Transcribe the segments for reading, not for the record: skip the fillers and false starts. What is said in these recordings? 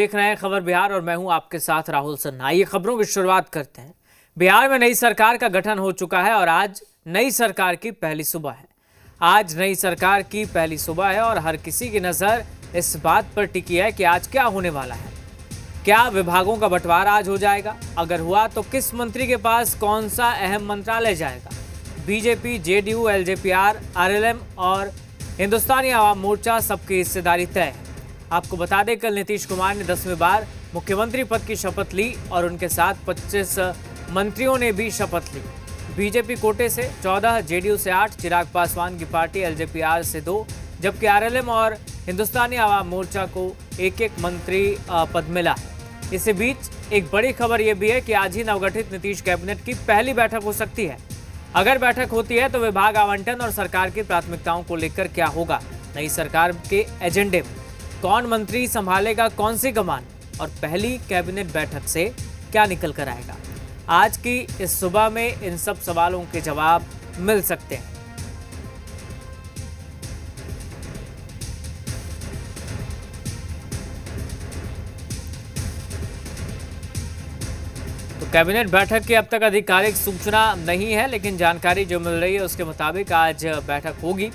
देख रहे हैं खबर बिहार और मैं हूं आपके साथ राहुल सन्ना। आइए खबरों की शुरुआत करते हैं। बिहार में नई सरकार का गठन हो चुका है और आज नई सरकार की पहली सुबह है। आज नई सरकार की पहली सुबह है और हर किसी की नजर इस बात पर टिकी है कि आज क्या होने वाला है। क्या विभागों का बंटवारा आज हो जाएगा? अगर हुआ तो किस मंत्री के पास कौन सा अहम मंत्रालय जाएगा? बीजेपी, जेडीयू, एलजेपीआर, आरएलएम और हिंदुस्तानी आवाम मोर्चा सबकी हिस्सेदारी तय है। आपको बता दें, कल नीतीश कुमार ने 10वीं बार मुख्यमंत्री पद की शपथ ली और उनके साथ 25 मंत्रियों ने भी शपथ ली। बीजेपी कोटे से 14, जेडीयू से 8, चिराग पासवान की पार्टी एलजेपीआर से 2, जबकि आरएलएम और हिंदुस्तानी आवाम मोर्चा को एक एक मंत्री पद मिला है। इसी बीच एक बड़ी खबर यह भी है कि आज ही नवगठित नीतीश कैबिनेट की पहली बैठक हो सकती है। अगर बैठक होती है तो विभाग आवंटन और सरकार की प्राथमिकताओं को लेकर क्या होगा, नई सरकार के एजेंडे में कौन मंत्री संभालेगा कौन सी कमान, और पहली कैबिनेट बैठक से क्या निकल कर आएगा, आज की इस सुबह में इन सब सवालों के जवाब मिल सकते हैं। तो कैबिनेट बैठक की अब तक आधिकारिक सूचना नहीं है, लेकिन जानकारी जो मिल रही है उसके मुताबिक आज बैठक होगी।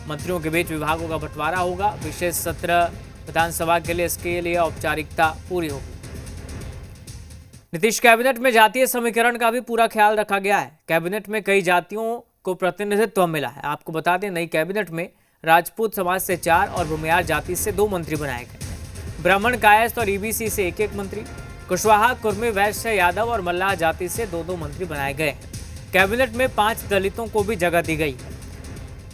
मंत्रियों के बीच विभागों का बंटवारा होगा। विशेष सत्र विधानसभा के लिए इसके लिए औपचारिकता पूरी होगी। नीतीश कैबिनेट में जातीय समीकरण का भी पूरा ख्याल रखा गया है। कैबिनेट में कई जातियों को प्रतिनिधित्व मिला है। आपको बता दें, नई कैबिनेट में राजपूत समाज से 4 और भूमिहार जाति से 2 मंत्री बनाए गए हैं। ब्राह्मण, कायस्थ और ईबीसी से 1-1 मंत्री, कुशवाहा, कुर्मी, वैश्य, यादव और मल्लाह जाति से 2-2 मंत्री बनाए गए हैं। कैबिनेट में 5 दलितों को भी जगह दी गई है।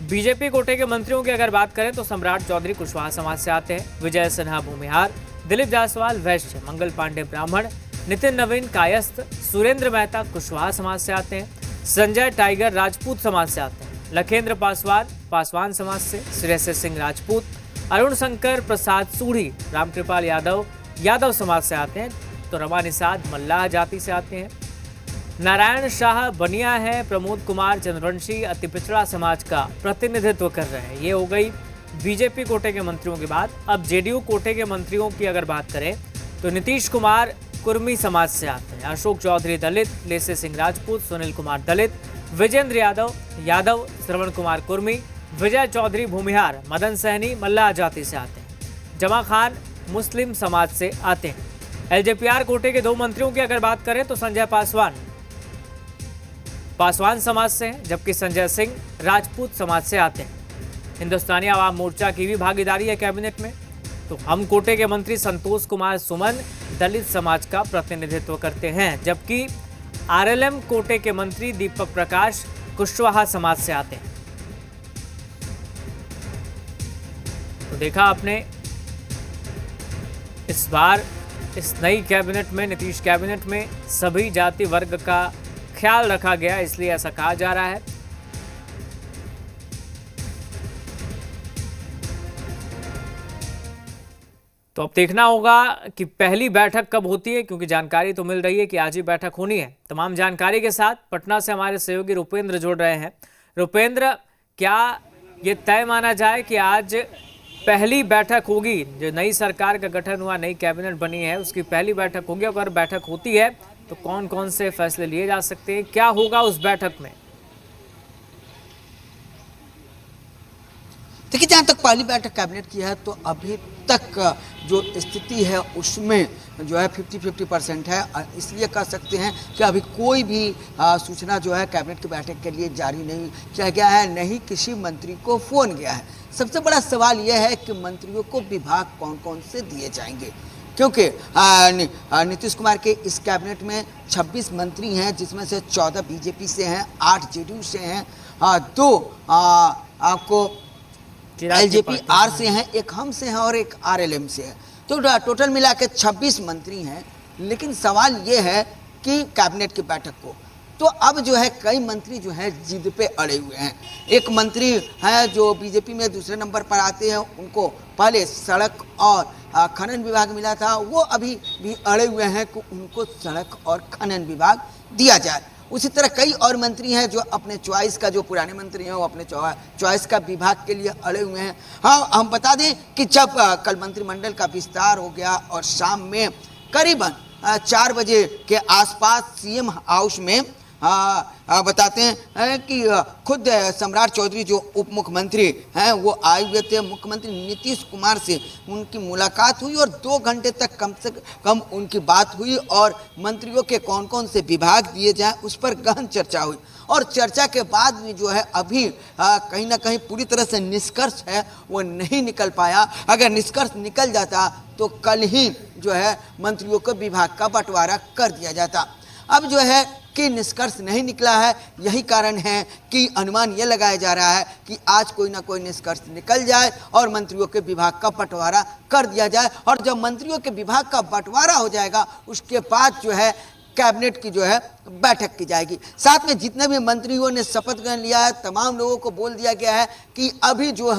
बीजेपी कोटे के मंत्रियों की अगर बात करें तो सम्राट चौधरी कुशवाहा समाज से आते हैं, विजय सिन्हा भूमिहार, दिलीप जायसवाल वैश्य, मंगल पांडे ब्राह्मण, नितिन नवीन कायस्थ, सुरेंद्र मेहता कुशवाहा समाज से आते हैं, संजय टाइगर राजपूत समाज से आते हैं, लखेंद्र पासवान पासवान समाज से, श्रेयसी सिंह राजपूत, अरुण शंकर प्रसाद सूढ़ी रामकृपाल यादव यादव समाज से आते हैं, तो रमा निषाद मल्लाह जाति से आते हैं, नारायण शाह बनिया है, प्रमोद कुमार चंद्रवंशी अति पिछड़ा समाज का प्रतिनिधित्व कर रहे हैं। ये हो गई बीजेपी कोटे के मंत्रियों की बात। अब जेडीयू कोटे के मंत्रियों की अगर बात करें तो नीतीश कुमार कुर्मी समाज से आते हैं, अशोक चौधरी दलित, लेसी सिंह राजपूत, सुनील कुमार दलित, विजेंद्र यादव, श्रवण कुमार कुर्मी, विजय चौधरी भूमिहार, मदन सहनी मल्लाह जाति से आते हैं, जमा खान मुस्लिम समाज से आते हैं। एलजेपीआर कोटे के 2 मंत्रियों की अगर बात करें तो संजय पासवान समाज से हैं, जबकि संजय सिंह राजपूत समाज से आते हैं। हिंदुस्तानी आवाम मोर्चा की भी भागीदारी है कैबिनेट में। तो हम कोटे के मंत्री संतोष कुमार सुमन दलित समाज का प्रतिनिधित्व करते हैं, जबकि आरएलएम कोटे के मंत्री दीपक प्रकाश कुशवाहा समाज से आते हैं। तो देखा आपने, इस बार इस नई कैबिनेट में, नीतीश कैबिनेट में सभी जाति वर्ग का ख्याल रखा गया, इसलिए ऐसा कहा जा रहा है। तो अब देखना होगा कि पहली बैठक कब होती है, क्योंकि जानकारी तो मिल रही है कि आज ही बैठक होनी है। तमाम जानकारी के साथ पटना से हमारे सहयोगी रुपेंद्र जुड़ रहे हैं। रुपेंद्र, क्या ये तय माना जाए कि आज पहली बैठक होगी, जो नई सरकार का गठन हुआ, नई कैबिनेट बनी है, उसकी पहली बैठक होगी? अगर बैठक होती है तो कौन कौन से फैसले लिए जा सकते हैं, क्या होगा उस बैठक में? देखिए, जहाँ तक पहली बैठक कैबिनेट की है तो अभी तक जो स्थिति है उसमें जो है 50-50% है। इसलिए कह सकते हैं कि अभी कोई भी सूचना जो है कैबिनेट की बैठक के लिए जारी नहीं किया गया है, नहीं किसी मंत्री को फ़ोन गया है। सबसे बड़ा सवाल यह है कि मंत्रियों को विभाग कौन कौन से दिए जाएंगे, क्योंकि नीतीश कुमार के इस कैबिनेट में 26 मंत्री हैं, जिसमें से 14 बीजेपी से हैं, 8 जेडीयू से हैं, 2 आपको एलजेपीआर से हैं, 1 हम से हैं और 1 आरएलएम से है। तो टोटल मिला के 26 मंत्री हैं। लेकिन सवाल ये है कि कैबिनेट की बैठक को तो अब जो है कई मंत्री जो है जिद पे अड़े हुए हैं। एक मंत्री है जो बीजेपी में दूसरे नंबर पर आते हैं, उनको पहले सड़क और खनन विभाग मिला था, वो अभी भी अड़े हुए हैं कि उनको सड़क और खनन विभाग दिया जाए। उसी तरह कई और मंत्री हैं जो अपने चॉइस का, जो पुराने मंत्री हैं वो अपने चॉइस का विभाग के लिए अड़े हुए हैं। हाँ, हम बता दें कि जब कल मंत्रिमंडल का विस्तार हो गया और शाम में करीबन 4 बजे के आसपास सीएम हाउस में बताते हैं कि खुद सम्राट चौधरी जो उप मुख्यमंत्री हैं वो आए हुए थे। मुख्यमंत्री नीतीश कुमार से उनकी मुलाकात हुई और 2 घंटे तक कम से कम उनकी बात हुई और मंत्रियों के कौन कौन से विभाग दिए जाएं उस पर गहन चर्चा हुई। और चर्चा के बाद भी जो है अभी कहीं ना कहीं पूरी तरह से निष्कर्ष है वो नहीं निकल पाया। अगर निष्कर्ष निकल जाता तो कल ही जो है मंत्रियों को विभाग का बंटवारा कर दिया जाता। अब जो है कि निष्कर्ष नहीं निकला है, यही कारण है कि अनुमान यह लगाया जा रहा है कि आज कोई ना कोई निष्कर्ष निकल जाए और मंत्रियों के विभाग का बंटवारा कर दिया जाए। और जब मंत्रियों के विभाग का बंटवारा हो जाएगा उसके बाद जो है कैबिनेट की जो है बैठक की जाएगी। साथ में जितने भी मंत्रियों ने शपथ ग्रहण लिया है तमाम लोगों को बोल दिया गया है कि अभी जो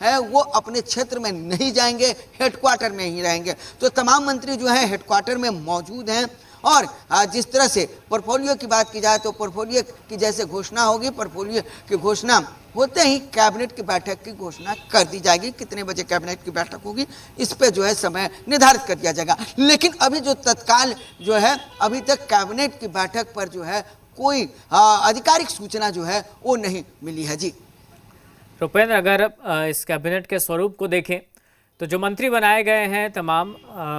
है वो अपने क्षेत्र में नहीं जाएंगे, हेडक्वार्टर में ही रहेंगे। तो तमाम मंत्री जो है हेडक्वार्टर में मौजूद हैं। और जिस तरह से पोर्टफोलियो की बात की जाए तो पोर्टफोलियो की जैसे घोषणा होगी, पोर्टफोलियो की घोषणा होते ही कैबिनेट की बैठक की घोषणा कर दी जाएगी। कितने बजे कैबिनेट की बैठक होगी इस पे जो है समय निर्धारित कर दिया जाएगा। लेकिन अभी जो तत्काल जो है अभी तक कैबिनेट की बैठक पर जो है कोई आधिकारिक सूचना जो है वो नहीं मिली है। जी रुपेंद्र, अगर इस कैबिनेट के स्वरूप को देखें तो जो मंत्री बनाए गए हैं तमाम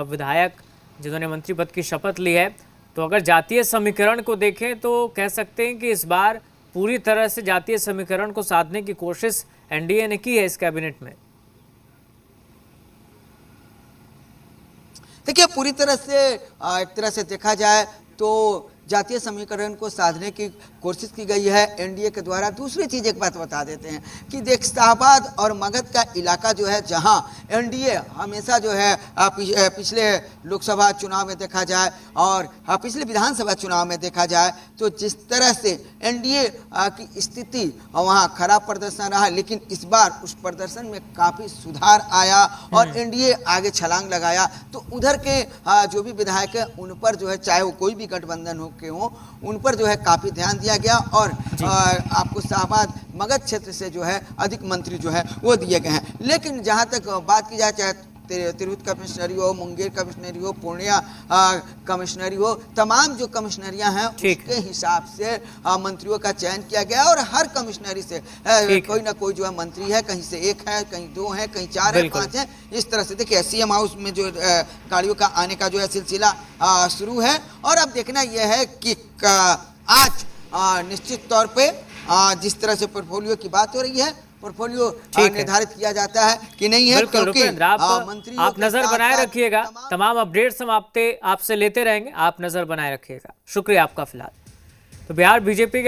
विधायक जिन्होंने मंत्री पद की शपथ ली है, तो अगर जातीय समीकरण को देखें तो कह सकते हैं कि इस बार पूरी तरह से जातीय समीकरण को साधने की कोशिश एनडीए ने की है इस कैबिनेट में। देखिए, पूरी तरह से एक तरह से देखा जाए तो जातीय समीकरण को साधने की कोशिश की गई है एनडीए के द्वारा। दूसरी चीज़ एक बात बता देते हैं कि देख शाहबाद और मगध का इलाका जो है जहां एनडीए हमेशा जो है पिछले लोकसभा चुनाव में देखा जाए और पिछले विधानसभा चुनाव में देखा जाए तो जिस तरह से एनडीए की स्थिति वहां खराब प्रदर्शन रहा, लेकिन इस बार उस प्रदर्शन में काफ़ी सुधार आया और एनडीए आगे छलांग लगाया। तो उधर के जो भी विधायक हैं उन पर जो है चाहे वो कोई भी गठबंधन हो के हो उन पर जो है काफ़ी ध्यान दिया गया और आपको शाहबाद मगध क्षेत्र से जो है अधिक मंत्री जो है वो दिए गए हैं। लेकिन जहां तक बात की जाए चाहे तिरहुत कमिश्नरी हो, मुंगेर कमिश्नरी हो, पूर्णिया कमिश्नरी हो, तमाम जो कमिश्नरियां हैं उसके हिसाब से मंत्रियों का चयन किया गया और हर कमिश्नरी से कोई ना कोई जो है मंत्री है, कहीं से 1 है, कहीं 2 है, कहीं 4 है, 5 है। इस तरह से देखिए सीएम हाउस में जो गाड़ियों का आने का जो है सिलसिला शुरू है और अब देखना यह है कि आज निश्चित तौर पे जिस तरह से पोर्टफोलियो की बात हो रही है पोर्टफोलियो निर्धारित किया जाता है कि नहीं है, क्योंकि आप नजर बनाए रखिएगा। तमाम अपडेट्स हम आपसे लेते रहेंगे, आप नजर बनाए रखिएगा। शुक्रिया आपका। फिलहाल तो बिहार बीजेपी के